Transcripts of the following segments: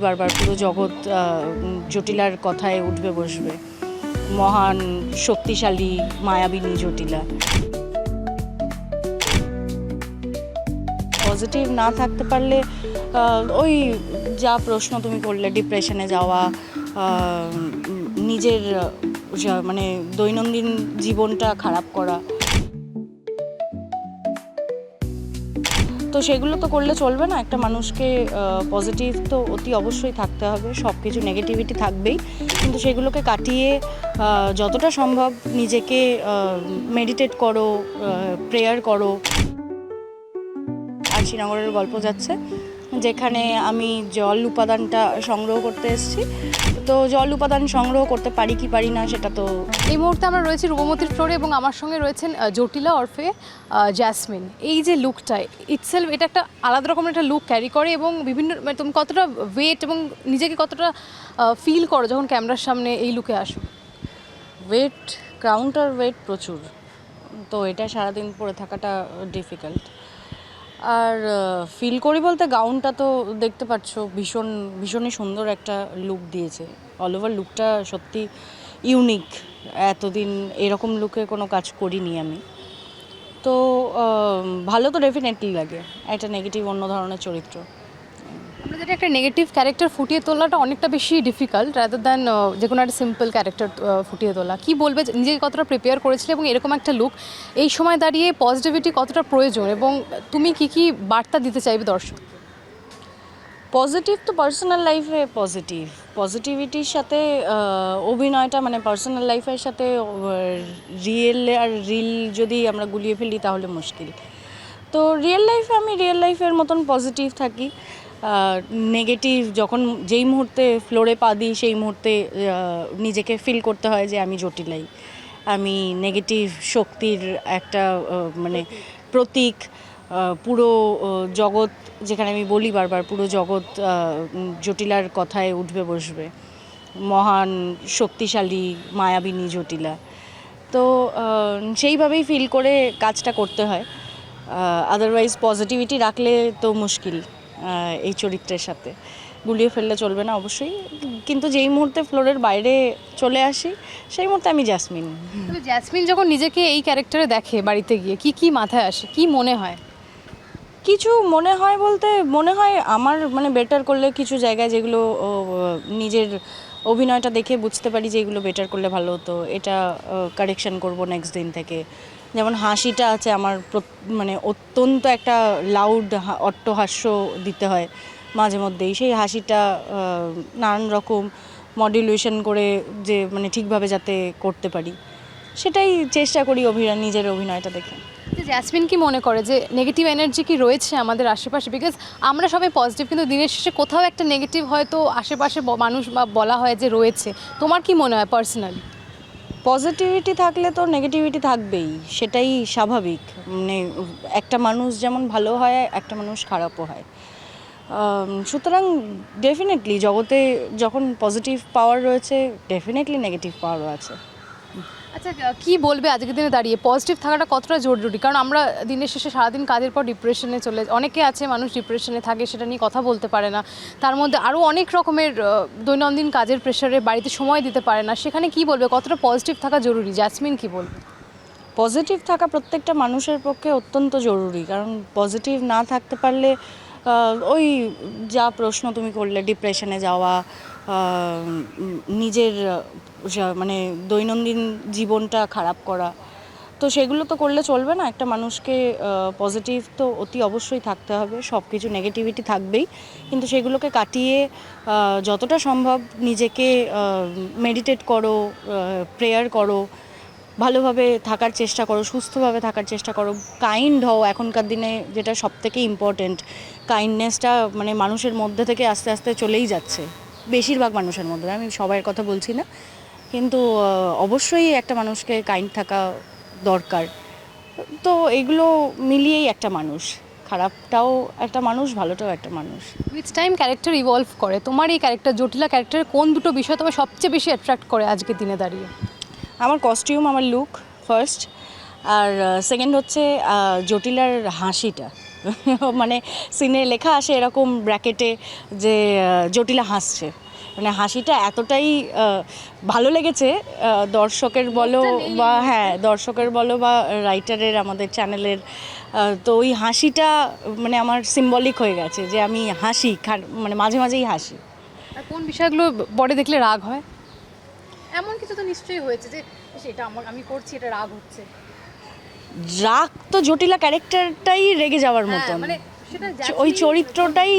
বারবার পুরো জগৎ জটিলার কথায় উঠবে বসবে। মহান, শক্তিশালী, মায়াবিনী জটিলা। পজিটিভ না থাকতে পারলে ওই যা প্রশ্ন তুমি করলে, ডিপ্রেশনে যাওয়া, নিজের মানে দৈনন্দিন জীবনটা খারাপ করা, তো সেগুলো তো করলে চলবে না। একটা মানুষকে পজিটিভ তো অতি অবশ্যই থাকতে হবে, সব কিছু নেগেটিভিটি থাকবেই, কিন্তু সেগুলোকে কাটিয়ে যতটা সম্ভব নিজেকে মেডিটেট করো, প্রেয়ার করো। আর শ্রীনগরের গল্প যাচ্ছে, যেখানে আমি জল উপাদানটা সংগ্রহ করতে এসেছি। তো জল উপাদান সংগ্রহ করতে পারি কি পারি না সেটা তো। এই মুহূর্তে আমরা রয়েছি রূপমতির ফ্লোরে এবং আমার সঙ্গে রয়েছেন জটিলা ওরফে জ্যাসমিন। এই যে লুকটা ইটসেলফ, এটা একটা আলাদা রকমের একটা লুক ক্যারি করে এবং বিভিন্ন মানে তুমি কতটা ওয়েট এবং নিজেকে কতটা ফিল করো যখন ক্যামেরার সামনে এই লুকে আসো? ওয়েট, কাউন্টার ওয়েট প্রচুর, তো এটা সারাদিন পরে থাকাটা ডিফিকাল্ট। আর ফিল করি বলতে গাউনটা তো দেখতে পাচ্ছ, ভীষণই সুন্দর একটা লুক দিয়েছে। অল ওভার লুকটা সত্যি ইউনিক, এতদিন এরকম লুকে কোনো কাজ করিনি আমি। তো ভালো তো ডেফিনেটলি লাগে, একটা নেগেটিভ অন্য ধরনের চরিত্র। আমরা যেটা একটা নেগেটিভ ক্যারেক্টার ফুটিয়ে তোলাটা অনেকটা বেশি ডিফিকাল্ট রাদার দ্যান যে কোনো একটা সিম্পল ক্যারেক্টার ফুটিয়ে তোলা। কী বলবে, নিজেকে কতটা প্রিপেয়ার করেছিলে এবং এরকম একটা লুক এই সময় দাঁড়িয়ে পজিটিভিটি কতটা প্রয়োজন এবং তুমি কি বার্তা দিতে চাইবে দর্শক? পজিটিভ তো পার্সোনাল লাইফে পজিটিভিটির সাথে অভিনয়টা মানে পার্সোনাল লাইফের সাথে রিল যদি আমরা গুলিয়ে ফেলি তাহলে মুশকিল। তো আমি রিয়েল লাইফের মতন পজিটিভ থাকি। নেগেটিভ যখন যেই মুহূর্তে ফ্লোরে পা দিই সেই মুহূর্তে নিজেকে ফিল করতে হয় যে আমি জটিলাই, আমি নেগেটিভ শক্তির একটা মানে প্রতীক। পুরো জগৎ, যেখানে আমি বলি বারবার, পুরো জগৎ জটিলার কথায় উঠবে বসবে। মহান, শক্তিশালী, মায়াবিনী জটিলা। তো সেইভাবেই ফিল করে কাজটা করতে হয়। আদারওয়াইজ পজিটিভিটি রাখলে তো মুশকিল, এই চরিত্রের সাথে গুলিয়ে ফেললে চলবে না অবশ্যই। কিন্তু যেই মুহূর্তে ফ্লোরের বাইরে চলে আসি সেই মুহূর্তে আমি জ্যাসমিন। জ্যাসমিন যখন নিজেকে এই ক্যারেক্টারে দেখে বাড়িতে গিয়ে কি মাথায় আসে, কি মনে হয়? কিছু মনে হয় বলতে মনে হয় আমার মানে বেটার করলে কিছু জায়গায় যেগুলো নিজের অভিনয়টা দেখে বুঝতে পারি যে এগুলো বেটার করলে ভালো হতো, এটা কারেকশন করব নেক্সট দিন থেকে। যেমন হাসিটা আছে আমার, মানে অত্যন্ত একটা লাউড অট্টহাস্য দিতে হয় মাঝে মধ্যেই। সেই হাসিটা নানান রকম মডুলেশন করে যে মানে ঠিকভাবে যাতে করতে পারি, সেটাই চেষ্টা করি নিজের অভিনয়টা দেখে। জ্যাসমিন কি মনে করে যে নেগেটিভ এনার্জি কি রয়েছে আমাদের আশেপাশে? বিকজ আমরা সবাই পজিটিভ, কিন্তু দিনের শেষে কোথাও একটা নেগেটিভ হয়তো আশেপাশে মানুষ বা বলা হয় যে রয়েছে। তোমার কি মনে হয় পার্সোনালি? পজিটিভিটি থাকলে তো নেগেটিভিটি থাকবেই, সেটাই স্বাভাবিক। মানে একটা মানুষ যেমন ভালো হয়, একটা মানুষ খারাপও হয়। সুতরাং ডেফিনেটলি জগতে যখন পজিটিভ পাওয়ার রয়েছে, ডেফিনেটলি নেগেটিভ পাওয়ারও আছে। আচ্ছা, কি বলবে আজকের দিনে দাঁড়িয়ে পজিটিভ থাকাটা কতটা জরুরি? কারণ আমরা দিনের শেষে সারাদিন কাজের পর ডিপ্রেশনে অনেকে আছে মানুষ ডিপ্রেশনে থাকে, সেটা নিয়ে কথা বলতে পারে না। তার মধ্যে আরও অনেক রকমের দৈনন্দিন কাজের প্রেশারে বাড়িতে সময় দিতে পারে না। সেখানে কি বলবে, কতটা পজিটিভ থাকা জরুরি? জ্যাসমিন কি বলবে? পজিটিভ থাকা প্রত্যেকটা মানুষের পক্ষে অত্যন্ত জরুরি, কারণ পজিটিভ না থাকতে পারলে ওই যা প্রশ্ন তুমি করলে, ডিপ্রেশনে যাওয়া, নিজের মানে দৈনন্দিন জীবনটা খারাপ করা, তো সেগুলো তো করলে চলবে না। একটা মানুষকে পজিটিভ তো অতি অবশ্যই থাকতে হবে, সব কিছু নেগেটিভিটি থাকবেই, কিন্তু সেগুলোকে কাটিয়ে যতটা সম্ভব নিজেকে মেডিটেট করো, প্রেয়ার করো, ভালোভাবে থাকার চেষ্টা করো, সুস্থভাবে থাকার চেষ্টা করো, কাইন্ড হও। এখনকার দিনে যেটা সবথেকে ইম্পর্ট্যান্ট, কাইন্ডনেসটা মানে মানুষের মধ্যে থেকে আস্তে আস্তে চলেই যাচ্ছে, বেশিরভাগ মানুষের মধ্যে। আমি সবার কথা বলছি না, কিন্তু অবশ্যই একটা মানুষকে কাইন্ড থাকা দরকার। তো এগুলো মিলিয়েই একটা মানুষ, খারাপটাও একটা মানুষ, ভালোটাও একটা মানুষ। উইথ টাইম ক্যারেক্টার ইভলভ করে। তোমার এই ক্যারেক্টার জটিলা ক্যারেক্টারের কোন দুটো বিষয় তোমার সবচেয়ে বেশি অ্যাট্রাক্ট করে আজকের দিনে দাঁড়িয়ে? আমার কস্টিউম, আমার লুক ফার্স্ট, আর সেকেন্ড হচ্ছে জটিলার হাসিটা মানে সিনে লেখা আসে এরকম ব্র্যাকেটে যে জটিলা হাসছে, মানে হাসিটা এতটাই ভালো লেগেছে দর্শকের বলো বা দর্শকের বলো বা রাইটারের আমাদের চ্যানেলের, তো ওই হাসিটা মানে আমার সিম্বলিক হয়ে গেছে যে আমি হাসি মানে মাঝে মাঝেই হাসি। আর কোন বিষয়গুলো পরে দেখলে রাগ হয়? এমন কিছু তো নিশ্চয়ই হয়েছে যে সেটা আমি করছি, এটা রাগ হচ্ছে। রাগ তো জটিলা ক্যারেক্টারটাই রেগে যাওয়ার মতন, মানে সেটা ওই চরিত্রটাই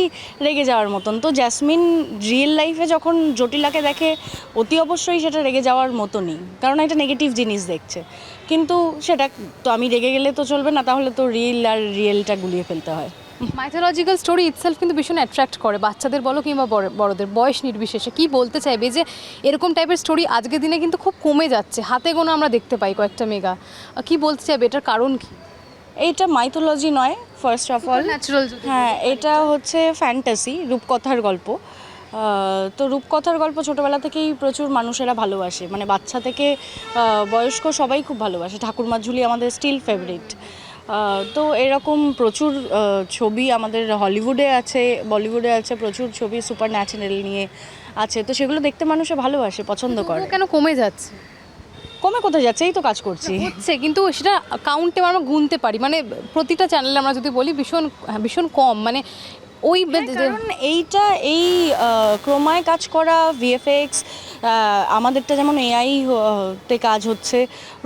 রেগে যাওয়ার মতন। তো জ্যাসমিন রিয়েল লাইফে যখন জটিলাকে দেখে অতি অবশ্যই সেটা রেগে যাওয়ার মতনই, কারণ একটা নেগেটিভ জিনিস দেখছে। কিন্তু সেটা তো আমি রেগে গেলে তো চলবে না, তাহলে তো রিয়েলটা গুলিয়ে ফেলতে হয়। মাইথোলজিক্যাল স্টোরি ইটসেলফ কিন্তু ভীষণ অ্যাট্রাক্ট করে বাচ্চাদের বলো কিংবা বড়দের, বয়স নির্বিশেষে। কি বলতে চাইবে যে এরকম টাইপের স্টোরি আজকের দিনে কিন্তু খুব কমে যাচ্ছে, হাতে গোনা আমরা দেখতে পাই কয়েকটা মেগা। কি বলতে চাইবে, এটার কারণ কি? এইটা মাইথোলজি নয় ফার্স্ট অফ অল, ন্যাচারাল। হ্যাঁ এটা হচ্ছে ফ্যান্টাসি, রূপকথার গল্প। তো রূপকথার গল্প ছোটোবেলা থেকেই প্রচুর মানুষেরা ভালোবাসে, মানে বাচ্চা থেকে বয়স্ক সবাই খুব ভালোবাসে। ঠাকুরমার ঝুলি আমাদের স্টিল ফেভারিট। তো এরকম প্রচুর ছবি আমাদের হলিউডে আছে, বলিউডে আছে, প্রচুর ছবি সুপার ন্যাচারাল নিয়ে আছে। তো সেগুলো দেখতে মানুষে ভালোবাসে, পছন্দ করে। কেন কমে যাচ্ছে? কমে কোথায় যাচ্ছে, এই তো কাজ করছি। হচ্ছে কিন্তু সেটা কাউন্টে আমরা গুনতে পারি, মানে প্রতিটা চ্যানেলে আমরা যদি বলি ভীষণ কম, মানে ওই কারণ এইটা এই ক্রোমায় কাজ করা ভিএফএক্স, আমাদেরটা যেমন এআই তে কাজ হচ্ছে,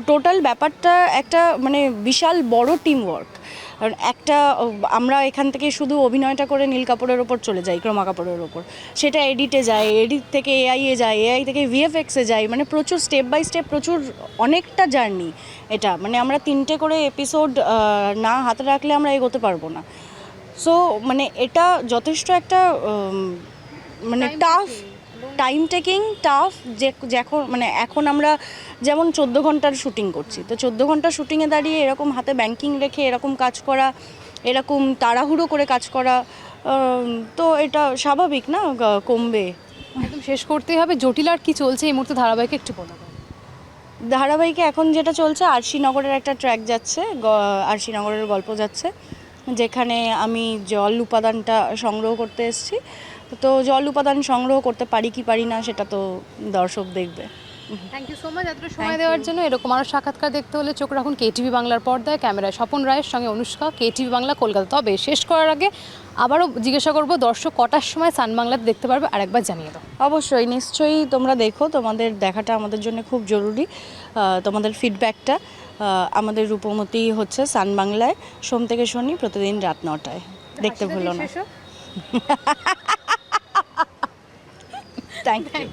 টোটাল ব্যাপারটা একটা মানে বিশাল বড় টিম ওয়ার্ক। একটা আমরা এখান থেকে শুধু অভিনয়টা করে নীল কাপড়ের ওপর চলে যাই, ক্রোমা কাপড়ের ওপর, সেটা এডিটে যায়, এডিট থেকে এআইয়ে যায়, এআই থেকে ভিএফএক্সে যায়, মানে প্রচুর স্টেপ বাই স্টেপ প্রচুর অনেকটা জার্নি এটা। মানে আমরা 3টে করে এপিসোড না হাতে রাখলে আমরা এগোতে পারবো না। সো মানে এটা যথেষ্ট একটা মানে টাফ, টাইম টেকিং, টাফ। মানে এখন আমরা যেমন 14 ঘন্টার শুটিং করছি, তো 14 ঘন্টার শুটিংয়ে দাঁড়িয়ে এরকম হাতে ব্যাংকিং রেখে এরকম কাজ করা, এরকম তাড়াহুড়ো করে কাজ করা, তো এটা স্বাভাবিক না কমবে। একদম শেষ করতেই হবে, জটিলার কি চলছে এই মুহূর্তে ধারাবাহিকে একটু বলো। ধারাবাহিকে এখন যেটা চলছে, আরশিনগরের একটা ট্র্যাক যাচ্ছে, আরশিনগরের গল্প যাচ্ছে, যেখানে আমি জল উপাদানটা সংগ্রহ করতে এসেছি। তো জল উপাদান সংগ্রহ করতে পারি কি পারি না সেটা তো দর্শক দেখবে। থ্যাংক ইউ সো মাচ এতটা সময় দেওয়ার জন্য। এরকম আরও সাক্ষাৎকার দেখতে হলে চোখ রাখুন কেটিভি বাংলার পর্দায়। ক্যামেরায় স্বপন রায়ের সঙ্গে অনুষ্কা, কেটিভি বাংলা, কলকাতা। তবে শেষ করার আগে আবারও জিজ্ঞাসা করব, দর্শক কটার সময় সান বাংলাতে দেখতে পারবে আরেকবার জানিয়ে দাও। অবশ্যই, নিশ্চয়ই তোমরা দেখো, তোমাদের দেখাটা আমাদের জন্য খুব জরুরি, তোমাদের ফিডব্যাকটা। আমাদের রূপমতি হচ্ছে সান বাংলায় সোম থেকে শনি প্রতিদিন রাত 9টায়, দেখতে ভুলো না। Thank you.